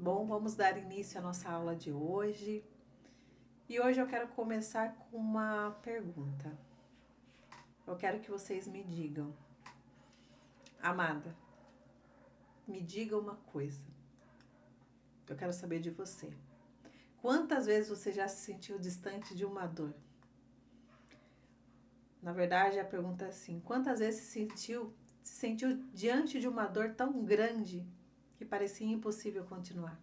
Bom, vamos dar início à nossa aula de hoje. E hoje eu quero começar com uma pergunta. Eu quero que vocês me digam. Amada, me diga uma coisa. Eu quero saber de você. Quantas vezes você já se sentiu distante de uma dor? Na verdade, a pergunta é assim: quantas vezes se sentiu diante de uma dor tão grande que parecia impossível continuar?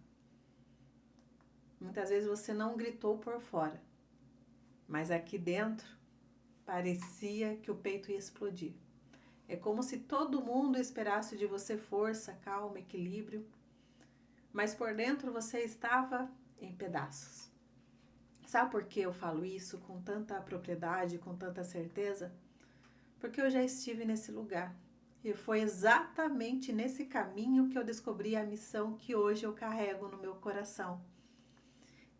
Muitas vezes você não gritou por fora, mas aqui dentro parecia que o peito ia explodir. É como se todo mundo esperasse de você força, calma, equilíbrio, mas por dentro você estava em pedaços. Sabe por que eu falo isso com tanta propriedade, com tanta certeza? Porque eu já estive nesse lugar. E foi exatamente nesse caminho que eu descobri a missão que hoje eu carrego no meu coração.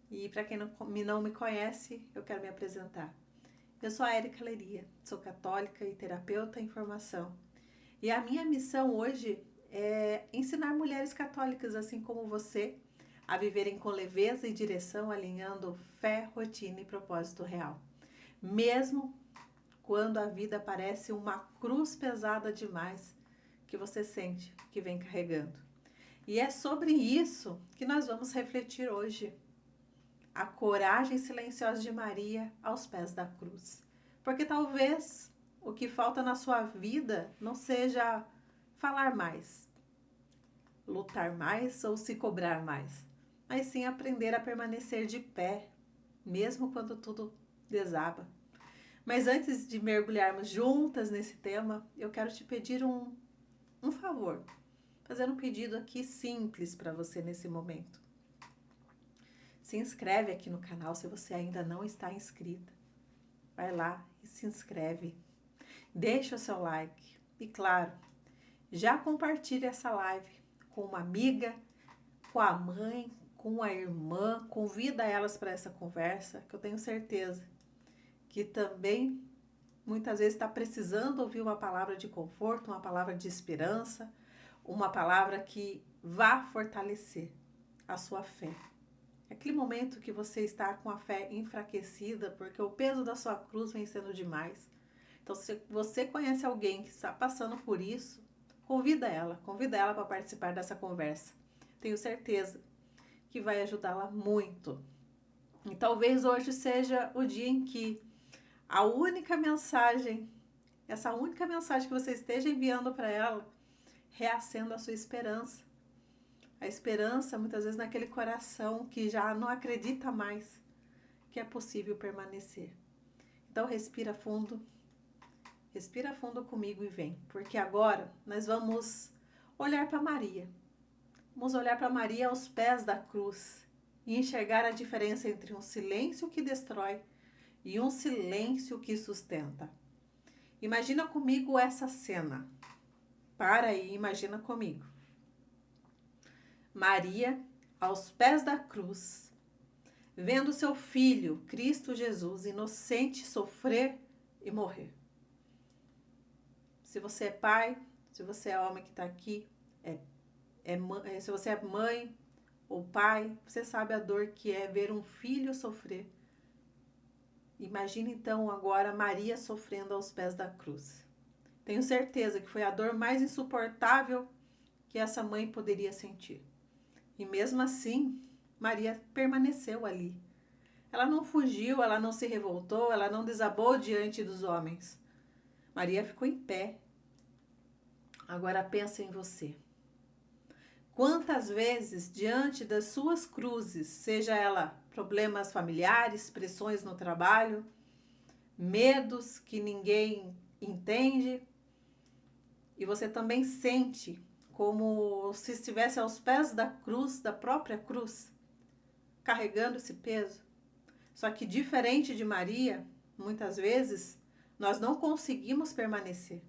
E para quem não me conhece, eu quero me apresentar. Eu sou a Érica Leria, sou católica e terapeuta em formação. E a minha missão hoje é ensinar mulheres católicas, assim como você, a viverem com leveza e direção, alinhando fé, rotina e propósito real. Mesmo quando a vida parece uma cruz pesada demais que você sente que vem carregando. E é sobre isso que nós vamos refletir hoje. A coragem silenciosa de Maria aos pés da cruz. Porque talvez o que falta na sua vida não seja falar mais, lutar mais ou se cobrar mais, mas sim aprender a permanecer de pé, mesmo quando tudo desaba. Mas antes de mergulharmos juntas nesse tema, eu quero te pedir um favor, fazer um pedido aqui simples para você nesse momento. Se inscreve aqui no canal se você ainda não está inscrita. Vai lá e se inscreve. Deixa o seu like. E claro, já compartilha essa live com uma amiga, com a mãe, com a irmã. Convida elas para essa conversa, que eu tenho certeza que também muitas vezes está precisando ouvir uma palavra de conforto, uma palavra de esperança, uma palavra que vá fortalecer a sua fé. Aquele momento que você está com a fé enfraquecida, porque o peso da sua cruz vem sendo demais. Então, se você conhece alguém que está passando por isso, convida ela para participar dessa conversa. Tenho certeza que vai ajudá-la muito. E talvez hoje seja o dia em que essa única mensagem que você esteja enviando para ela, reacenda a sua esperança. A esperança, muitas vezes, naquele coração que já não acredita mais que é possível permanecer. Então, respira fundo comigo e vem. Porque agora nós vamos olhar para Maria. Vamos olhar para Maria aos pés da cruz e enxergar a diferença entre um silêncio que destrói e um silêncio que sustenta. Imagina comigo essa cena. Para aí, imagina comigo. Maria, aos pés da cruz, vendo seu filho, Cristo Jesus, inocente, sofrer e morrer. Se você é pai, se você é homem que está aqui, se você é mãe ou pai, você sabe a dor que é ver um filho sofrer. Imagine então agora Maria sofrendo aos pés da cruz. Tenho certeza que foi a dor mais insuportável que essa mãe poderia sentir. E mesmo assim, Maria permaneceu ali. Ela não fugiu, ela não se revoltou, ela não desabou diante dos homens. Maria ficou em pé. Agora pensa em você. Quantas vezes, diante das suas cruzes, seja ela problemas familiares, pressões no trabalho, medos que ninguém entende, e você também sente como se estivesse aos pés da cruz, da própria cruz, carregando esse peso. Só que diferente de Maria, muitas vezes, nós não conseguimos permanecer.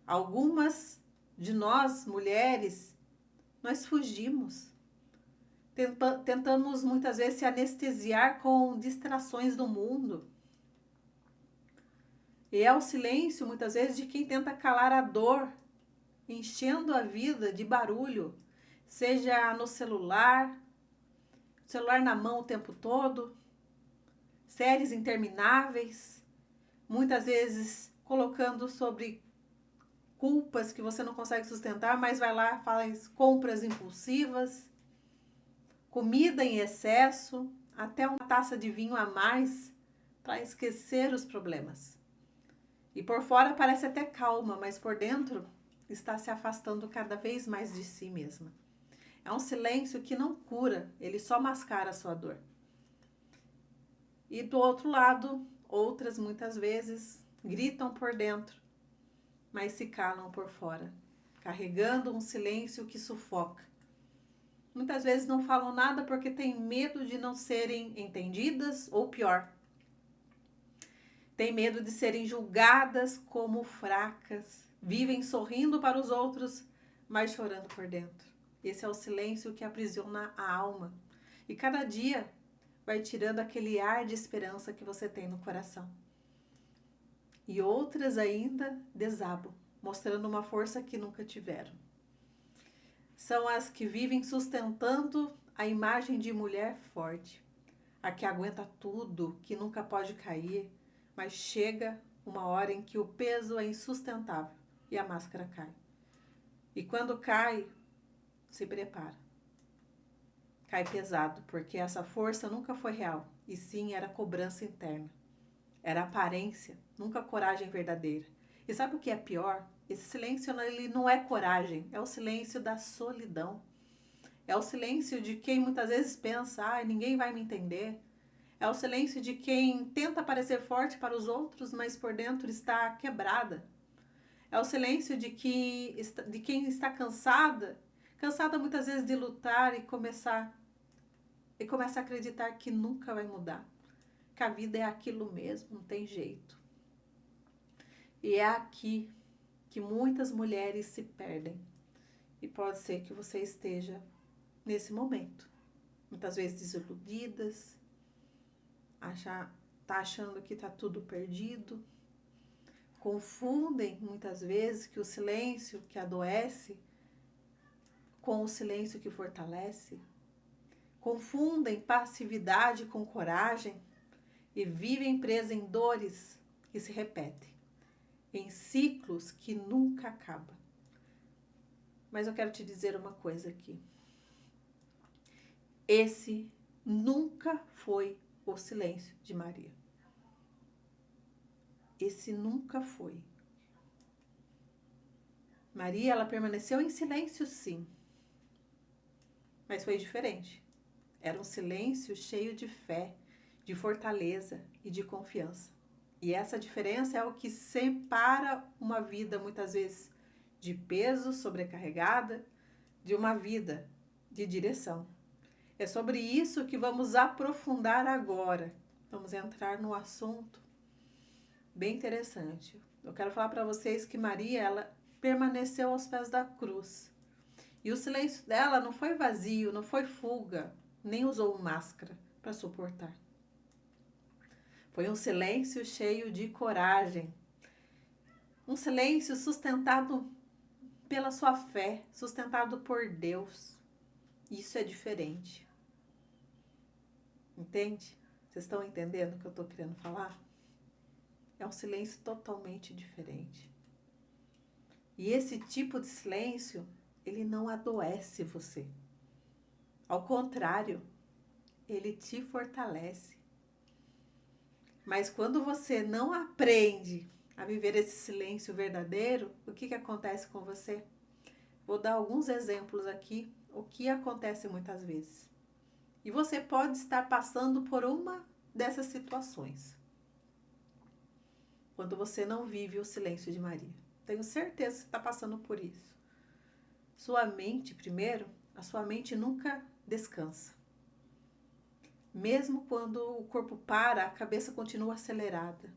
Algumas de nós, mulheres, nós fugimos. Tentamos muitas vezes se anestesiar com distrações do mundo. E é o silêncio, muitas vezes, de quem tenta calar a dor, enchendo a vida de barulho, seja no celular na mão o tempo todo, séries intermináveis, muitas vezes colocando sobre culpas que você não consegue sustentar, mas vai lá, faz compras impulsivas, comida em excesso, até uma taça de vinho a mais para esquecer os problemas. E por fora parece até calma, mas por dentro está se afastando cada vez mais de si mesma. É um silêncio que não cura, ele só mascara a sua dor. E do outro lado, outras muitas vezes gritam por dentro, mas se calam por fora, carregando um silêncio que sufoca. Muitas vezes não falam nada porque têm medo de não serem entendidas ou pior, têm medo de serem julgadas como fracas, vivem sorrindo para os outros, mas chorando por dentro. Esse é o silêncio que aprisiona a alma. E cada dia vai tirando aquele ar de esperança que você tem no coração. E outras ainda desabam, mostrando uma força que nunca tiveram. São as que vivem sustentando a imagem de mulher forte, a que aguenta tudo, que nunca pode cair, mas chega uma hora em que o peso é insustentável e a máscara cai. E quando cai, se prepara. Cai pesado, porque essa força nunca foi real, e sim era cobrança interna. Era aparência, nunca coragem verdadeira. E sabe o que é pior? Esse silêncio ele não é coragem, é o silêncio da solidão. É o silêncio de quem muitas vezes pensa, ninguém vai me entender. É o silêncio de quem tenta parecer forte para os outros, mas por dentro está quebrada. É o silêncio de quem está cansada muitas vezes de lutar e começa a acreditar que nunca vai mudar, que a vida é aquilo mesmo, não tem jeito. E é aqui que muitas mulheres se perdem. E pode ser que você esteja nesse momento, muitas vezes desiludidas, tá achando que tá tudo perdido. Confundem muitas vezes que o silêncio que adoece com o silêncio que fortalece. Confundem passividade com coragem e vivem presas em dores que se repetem, em ciclos que nunca acabam. Mas eu quero te dizer uma coisa aqui. Esse nunca foi o silêncio de Maria. Esse nunca foi. Maria, ela permaneceu em silêncio, sim. Mas foi diferente. Era um silêncio cheio de fé, de fortaleza e de confiança. E essa diferença é o que separa uma vida, muitas vezes, de peso, sobrecarregada, de uma vida de direção. É sobre isso que vamos aprofundar agora. Vamos entrar no assunto bem interessante. Eu quero falar para vocês que Maria, ela permaneceu aos pés da cruz. E o silêncio dela não foi vazio, não foi fuga, nem usou máscara para suportar. Foi um silêncio cheio de coragem. Um silêncio sustentado pela sua fé, sustentado por Deus. Isso é diferente. Entende? Vocês estão entendendo o que eu estou querendo falar? É um silêncio totalmente diferente. E esse tipo de silêncio, ele não adoece você. Ao contrário, ele te fortalece. Mas quando você não aprende a viver esse silêncio verdadeiro, o que acontece com você? Vou dar alguns exemplos aqui, o que acontece muitas vezes. E você pode estar passando por uma dessas situações. Quando você não vive o silêncio de Maria. Tenho certeza que você está passando por isso. Sua mente, primeiro, a sua mente nunca descansa. Mesmo quando o corpo para, a cabeça continua acelerada.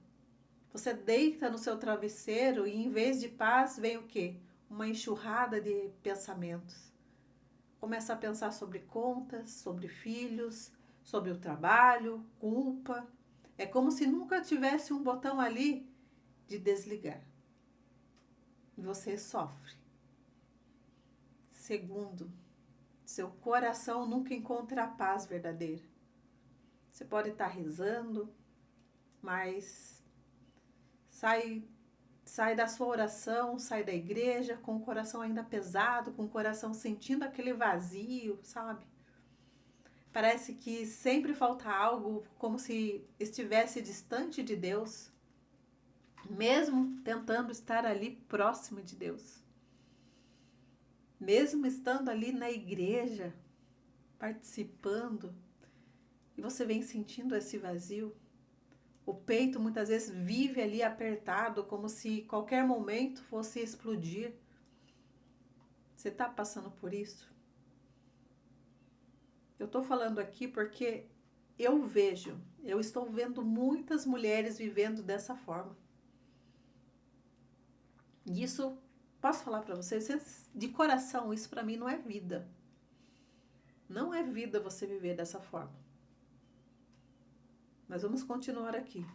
Você deita no seu travesseiro e em vez de paz vem o quê? Uma enxurrada de pensamentos. Começa a pensar sobre contas, sobre filhos, sobre o trabalho, culpa. É como se nunca tivesse um botão ali de desligar. E você sofre. Segundo, Seu coração nunca encontra a paz verdadeira. Você pode estar rezando, mas sai da sua oração, sai da igreja com o coração ainda pesado, com o coração sentindo aquele vazio, sabe? Parece que sempre falta algo, como se estivesse distante de Deus, mesmo tentando estar ali próximo de Deus. Mesmo estando ali na igreja, participando, e você vem sentindo esse vazio. O peito muitas vezes vive ali apertado, como se qualquer momento fosse explodir. Você está passando por isso? Eu estou falando aqui porque eu estou vendo muitas mulheres vivendo dessa forma. E isso, posso falar para vocês, de coração, isso para mim não é vida. Não é vida você viver dessa forma. Mas vamos continuar aqui.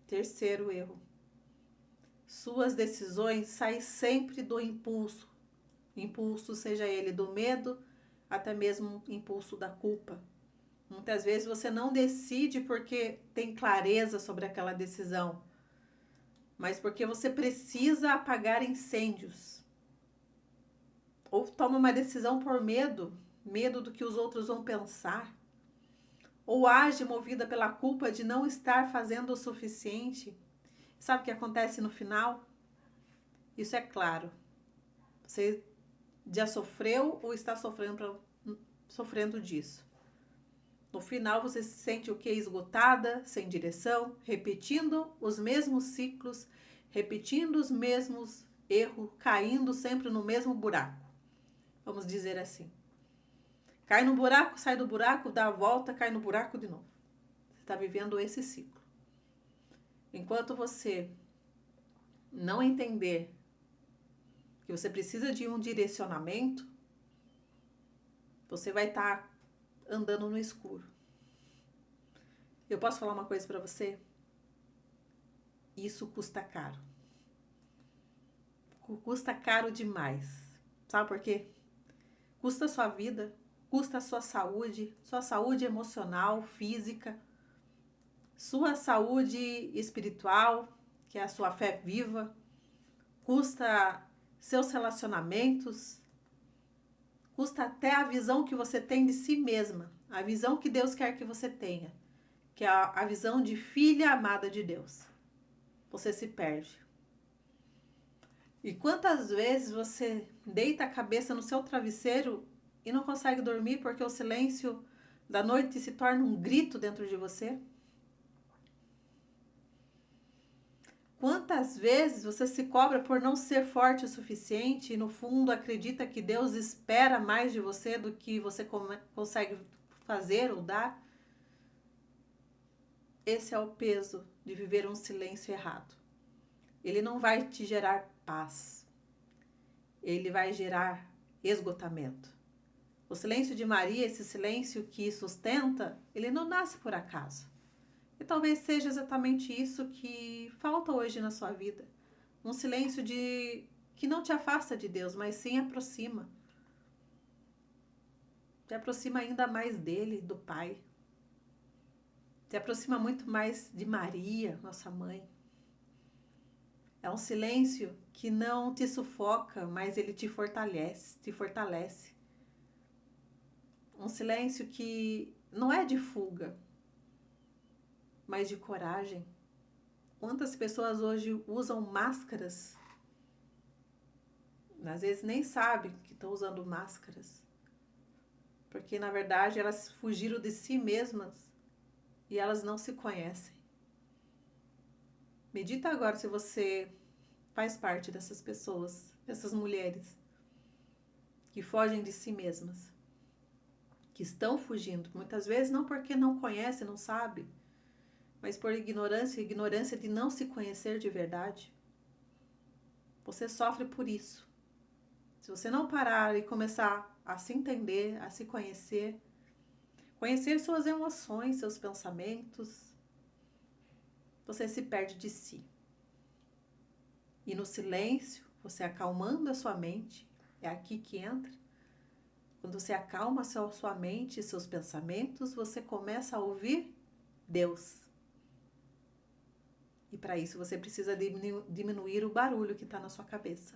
Terceiro erro. Suas decisões saem sempre do impulso. Impulso, seja ele do medo, até mesmo impulso da culpa. Muitas vezes você não decide porque tem clareza sobre aquela decisão, mas porque você precisa apagar incêndios. Ou toma uma decisão por medo do que os outros vão pensar. Ou age movida pela culpa de não estar fazendo o suficiente. Sabe o que acontece no final? Isso é claro. Você já sofreu ou está sofrendo disso. No final você se sente o quê? Esgotada, sem direção, repetindo os mesmos ciclos, repetindo os mesmos erros, caindo sempre no mesmo buraco. Vamos dizer assim. Cai no buraco, sai do buraco, dá a volta, cai no buraco de novo. Você está vivendo esse ciclo. Enquanto você não entender que você precisa de um direcionamento, você vai estar andando no escuro. Eu posso falar uma coisa para você? Isso custa caro. Custa caro demais. Sabe por quê? Custa a sua vida, custa a sua saúde emocional, física, sua saúde espiritual, que é a sua fé viva, custa seus relacionamentos, custa até a visão que você tem de si mesma, a visão que Deus quer que você tenha, que é a visão de filha amada de Deus. Você se perde. E quantas vezes você deita a cabeça no seu travesseiro e não consegue dormir porque o silêncio da noite se torna um grito dentro de você? Quantas vezes você se cobra por não ser forte o suficiente e no fundo acredita que Deus espera mais de você do que você consegue fazer ou dar? Esse é o peso de viver um silêncio errado. Ele não vai te gerar paz. Ele vai gerar esgotamento. O silêncio de Maria, esse silêncio que sustenta, ele não nasce por acaso. E talvez seja exatamente isso que falta hoje na sua vida. Um silêncio que não te afasta de Deus, mas sim aproxima. Te aproxima ainda mais dele, do Pai. Te aproxima muito mais de Maria, nossa mãe. É um silêncio que não te sufoca, mas ele te fortalece. Um silêncio que não é de fuga, mas de coragem. Quantas pessoas hoje usam máscaras? Às vezes nem sabem que estão usando máscaras. Porque, na verdade, elas fugiram de si mesmas e elas não se conhecem. Medita agora se você faz parte dessas pessoas, dessas mulheres que fogem de si mesmas, que estão fugindo. Muitas vezes não porque não conhece, não sabe, mas por ignorância de não se conhecer de verdade. Você sofre por isso. Se você não parar e começar a se entender, a se conhecer suas emoções, seus pensamentos, você se perde de si. E no silêncio, você acalmando a sua mente, é aqui que entra, Quando você acalma sua mente e seus pensamentos, você começa a ouvir Deus. E para isso você precisa diminuir o barulho que está na sua cabeça.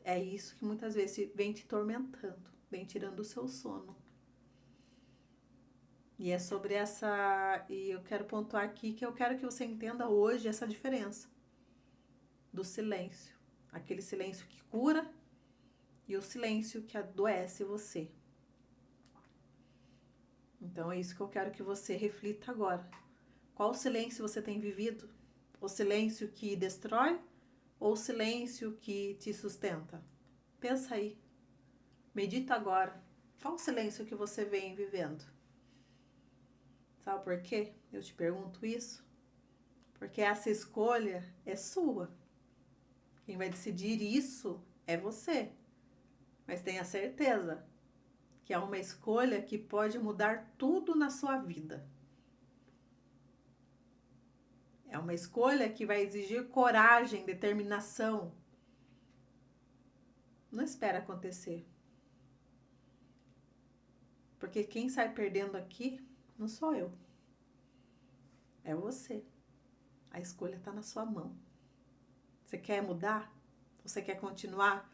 É isso que muitas vezes vem te tormentando, vem tirando o seu sono. E é sobre e eu quero pontuar aqui que eu quero que você entenda hoje essa diferença do silêncio. Aquele silêncio que cura e o silêncio que adoece você. Então é isso que eu quero que você reflita agora. Qual silêncio você tem vivido? O silêncio que destrói ou o silêncio que te sustenta? Pensa aí. Medita agora. Qual o silêncio que você vem vivendo? Sabe por quê? Eu te pergunto isso. Porque essa escolha é sua. Quem vai decidir isso é você. Mas tenha certeza que é uma escolha que pode mudar tudo na sua vida. É uma escolha que vai exigir coragem, determinação. Não espera acontecer. Porque quem sai perdendo aqui não sou eu. É você. A escolha está na sua mão. Você quer mudar? Você quer continuar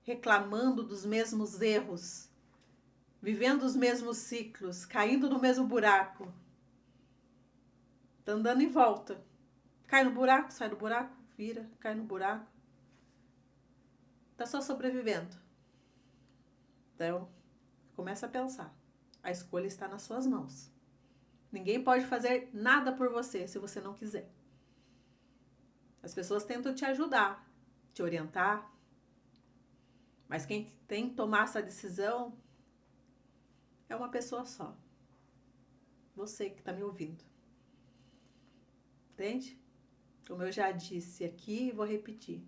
reclamando dos mesmos erros? Vivendo os mesmos ciclos? Caindo no mesmo buraco? Tá andando em volta. Cai no buraco, sai do buraco, vira, cai no buraco. Tá só sobrevivendo. Então, começa a pensar. A escolha está nas suas mãos. Ninguém pode fazer nada por você se você não quiser. As pessoas tentam te ajudar, te orientar. Mas quem tem que tomar essa decisão é uma pessoa só. Você que está me ouvindo. Entende? Como eu já disse aqui, vou repetir.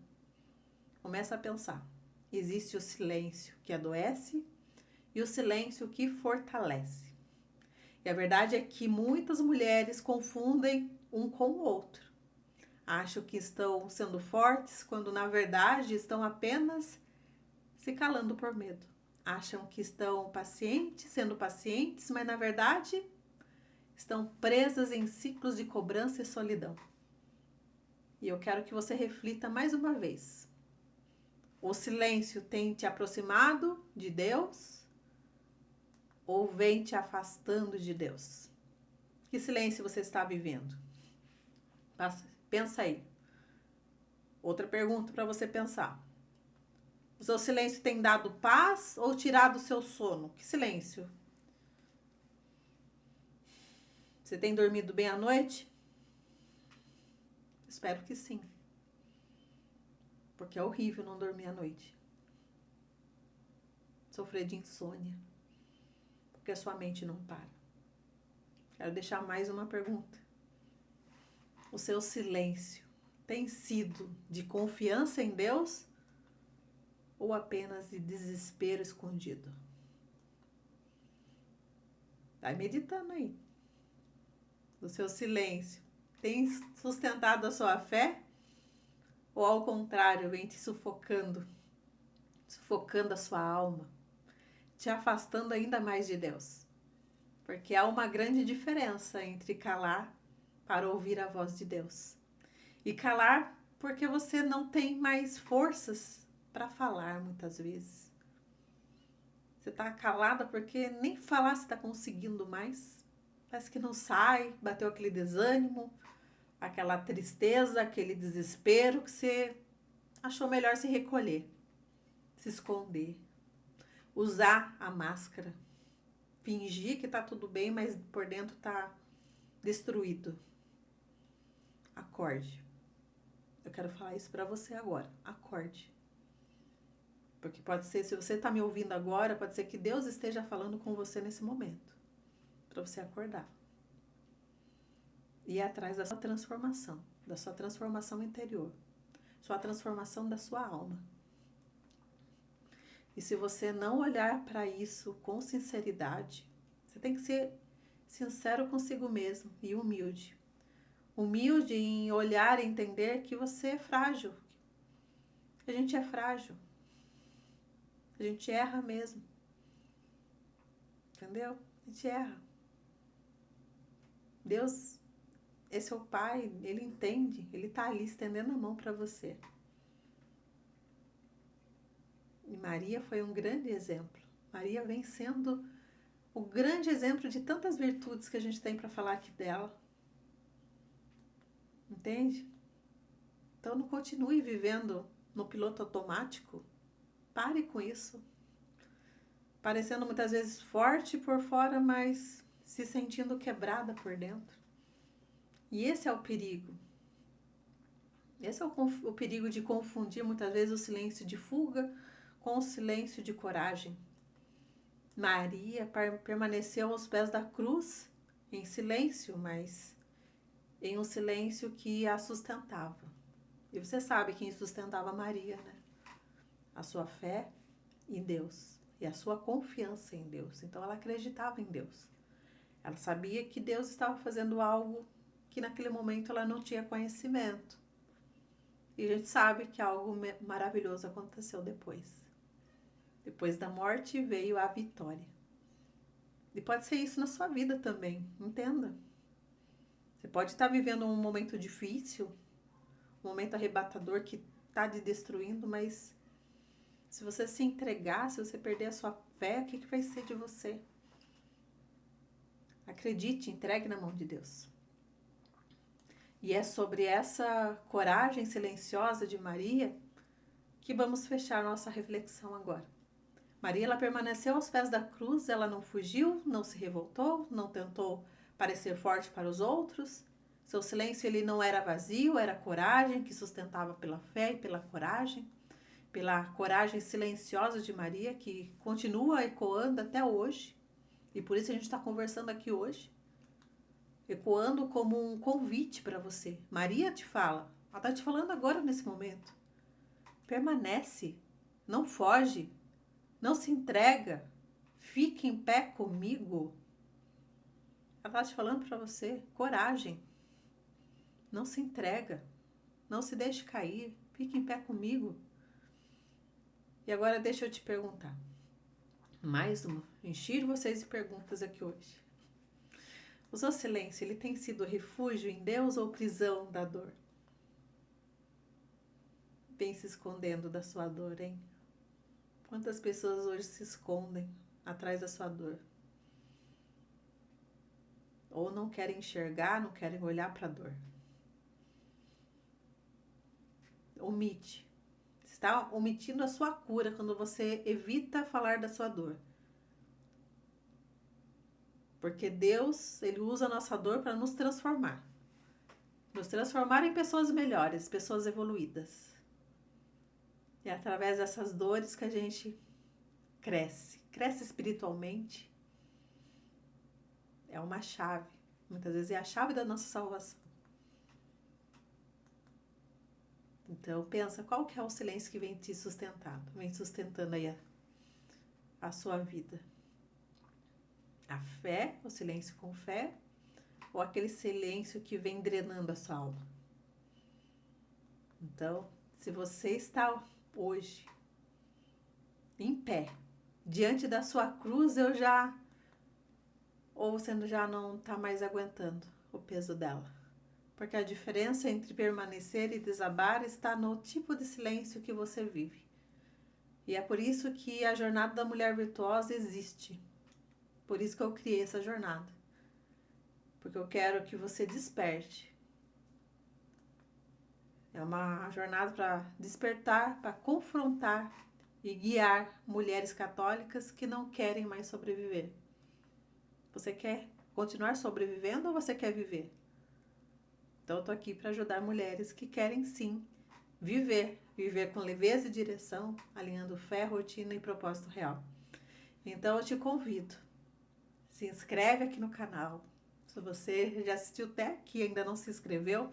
Começa a pensar. Existe o silêncio que adoece e o silêncio que fortalece. E a verdade é que muitas mulheres confundem um com o outro. Acham que estão sendo fortes quando na verdade estão apenas se calando por medo. Acham que estão pacientes, sendo pacientes, mas na verdade estão presas em ciclos de cobrança e solidão. E eu quero que você reflita mais uma vez. O silêncio tem te aproximado de Deus ou vem te afastando de Deus? Que silêncio você está vivendo? Pensa aí. Outra pergunta para você pensar. O seu silêncio tem dado paz ou tirado o seu sono? Que silêncio? Você tem dormido bem à noite? Espero que sim. Porque é horrível não dormir à noite. Sofrer de insônia. Porque a sua mente não para. Quero deixar mais uma pergunta. O seu silêncio tem sido de confiança em Deus ou apenas de desespero escondido? Vai meditando aí. O seu silêncio tem sustentado a sua fé? Ou ao contrário, vem te sufocando a sua alma, te afastando ainda mais de Deus? Porque há uma grande diferença entre calar para ouvir a voz de Deus e calar porque você não tem mais forças para falar muitas vezes. Você está calada porque nem falar você está conseguindo mais. Parece que não sai, bateu aquele desânimo, aquela tristeza, aquele desespero que você achou melhor se recolher, se esconder, usar a máscara, fingir que tá tudo bem, mas por dentro tá destruído. Acorde. Eu quero falar isso para você agora. Acorde. Porque pode ser, se você tá me ouvindo agora, pode ser que Deus esteja falando com você nesse momento, para você acordar. E ir atrás da sua transformação interior, sua transformação da sua alma. E se você não olhar para isso com sinceridade, você tem que ser sincero consigo mesmo e humilde. Humilde em olhar e entender que você é frágil. A gente é frágil. A gente erra mesmo. Entendeu? A gente erra. Deus é seu pai, ele entende, ele tá ali estendendo a mão para você. E Maria foi um grande exemplo. Maria vem sendo o grande exemplo de tantas virtudes que a gente tem para falar aqui dela. Entende? Então não continue vivendo no piloto automático. Pare com isso. Parecendo muitas vezes forte por fora, mas se sentindo quebrada por dentro. E esse é o perigo. Esse é o perigo de confundir muitas vezes o silêncio de fuga com o silêncio de coragem. Maria permaneceu aos pés da cruz em silêncio, mas em um silêncio que a sustentava. E você sabe quem sustentava Maria, né? A sua fé em Deus e a sua confiança em Deus. Então ela acreditava em Deus. Ela sabia que Deus estava fazendo algo que naquele momento ela não tinha conhecimento. E a gente sabe que algo maravilhoso aconteceu depois. Depois da morte veio a vitória. E pode ser isso na sua vida também, entenda. Você pode estar vivendo um momento difícil, um momento arrebatador que está te destruindo, mas se você se entregar, se você perder a sua fé, o que vai ser de você? Acredite, entregue na mão de Deus. E é sobre essa coragem silenciosa de Maria que vamos fechar nossa reflexão agora. Maria, ela permaneceu aos pés da cruz, ela não fugiu, não se revoltou, não tentou parecer forte para os outros. Seu silêncio ele não era vazio, era coragem que sustentava pela fé e pela coragem silenciosa de Maria, que continua ecoando até hoje. E por isso a gente está conversando aqui hoje, ecoando como um convite para você. Maria te fala, ela está te falando agora nesse momento. Permanece, não foge, não se entrega, fique em pé comigo. Ela está te falando para você, coragem, não se entrega, não se deixe cair, fique em pé comigo. E agora deixa eu te perguntar, mais uma, encher vocês de perguntas aqui hoje. O seu silêncio, ele tem sido refúgio em Deus ou prisão da dor? Vem se escondendo da sua dor, hein? Quantas pessoas hoje se escondem atrás da sua dor? Ou não querem enxergar, não querem olhar para a dor. Omite. Está omitindo a sua cura quando você evita falar da sua dor. Porque Deus, ele usa a nossa dor para nos transformar. Nos transformar em pessoas melhores, pessoas evoluídas. E é através dessas dores que a gente cresce espiritualmente. É uma chave. Muitas vezes é a chave da nossa salvação. Então, pensa, qual que é o silêncio que vem te sustentando? Vem sustentando aí a sua vida. A fé, o silêncio com fé, ou aquele silêncio que vem drenando a sua alma? Então, se você está hoje em pé, diante da sua cruz, ou você já não está mais aguentando o peso dela. Porque a diferença entre permanecer e desabar está no tipo de silêncio que você vive. E é por isso que a jornada da mulher virtuosa existe. Por isso que eu criei essa jornada. Porque eu quero que você desperte. É uma jornada para despertar, para confrontar e guiar mulheres católicas que não querem mais sobreviver. Você quer continuar sobrevivendo ou você quer viver? Então eu tô aqui para ajudar mulheres que querem sim viver com leveza e direção, alinhando fé, rotina e propósito real. Então eu te convido, se inscreve aqui no canal. Se você já assistiu até aqui e ainda não se inscreveu,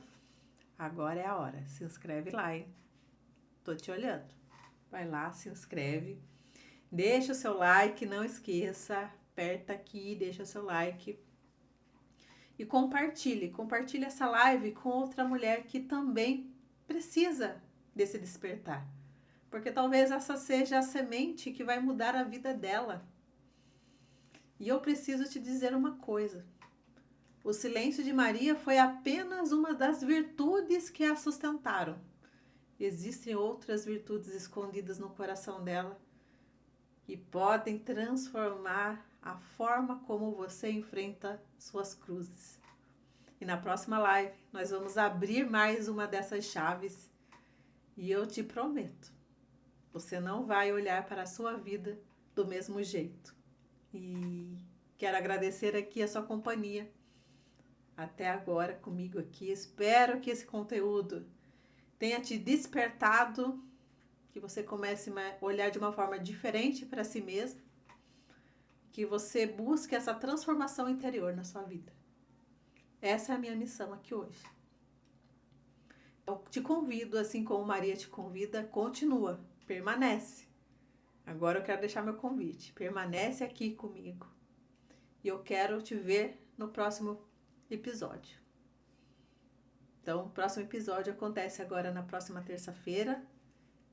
agora é a hora. Se inscreve lá, hein? Tô te olhando. Vai lá, se inscreve. Deixa o seu like, não esqueça. Aperta aqui, deixa o seu like. E compartilhe essa live com outra mulher que também precisa desse despertar. porque talvez essa seja a semente que vai mudar a vida dela. E eu preciso te dizer uma coisa. O silêncio de Maria foi apenas uma das virtudes que a sustentaram. Existem outras virtudes escondidas no coração dela que podem transformar a forma como você enfrenta suas cruzes. E na próxima live nós vamos abrir mais uma dessas chaves e eu te prometo, você não vai olhar para a sua vida do mesmo jeito. E quero agradecer aqui a sua companhia até agora comigo aqui. Espero que esse conteúdo tenha te despertado, que você comece a olhar de uma forma diferente para si mesmo, que você busque essa transformação interior na sua vida. Essa é a minha missão aqui hoje. Eu te convido, assim como Maria te convida, continua, permanece. Agora eu quero deixar meu convite. Permanece aqui comigo. E eu quero te ver no próximo episódio. Então, o próximo episódio acontece agora na próxima terça-feira.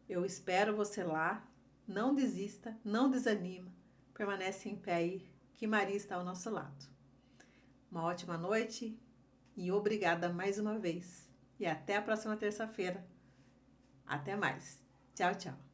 Eu espero você lá. Não desista, não desanima. Permanece em pé aí, que Maria está ao nosso lado. Uma ótima noite e obrigada mais uma vez. E até a próxima terça-feira. Até mais. Tchau, tchau.